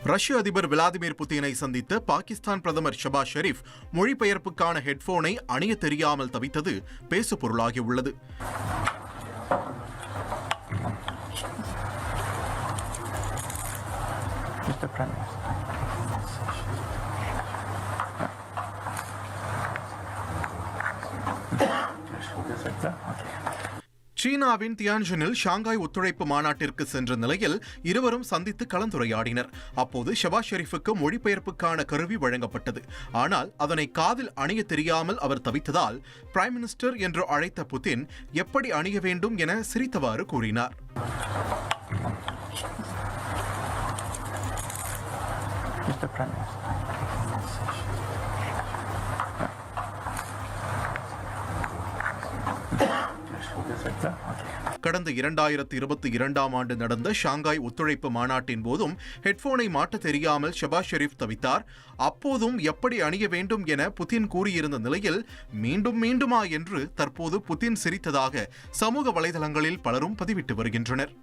ரஷ்ய அதிபர் விளாடிமிர் புதினை சந்தித்த பாகிஸ்தான் பிரதமர் ஷபாஸ் ஷெரீப் மொழிபெயர்ப்புக்கான ஹெட்போனை அணிய தெரியாமல் தவித்தது பேசுபொருளாகியுள்ளது. சீனாவின் தியான்ஜினில் ஷாங்காய் ஒத்துழைப்பு மாநாட்டிற்கு சென்ற நிலையில் இருவரும் சந்தித்து கலந்துரையாடினர். அப்போது ஷபாஸ் ஷெரீப்புக்கு மொழிபெயர்ப்புக்கான கருவி வழங்கப்பட்டது. ஆனால் அதனை காதில் அணிய தெரியாமல் அவர் தவித்ததால் பிரைம் மினிஸ்டர் என்று அழைத்த புதின் எப்படி அணிய வேண்டும் என சிரித்தவாறு கூறினார். கடந்த 2022ஆம் ஆண்டு நடந்த ஷாங்காய் ஒத்துழைப்பு மாநாட்டின் போதும் ஹெட்போனை மாட்ட தெரியாமல் ஷபாஸ் ஷெரீப் தவித்தார். அப்போதும் எப்படி அணிய வேண்டும் என புதின் கூறியிருந்த நிலையில் மீண்டும் மீண்டுமா என்று தற்போது புதின் சிரித்ததாக சமூக வலைதளங்களில் பலரும் பதிவிட்டு வருகின்றனர்.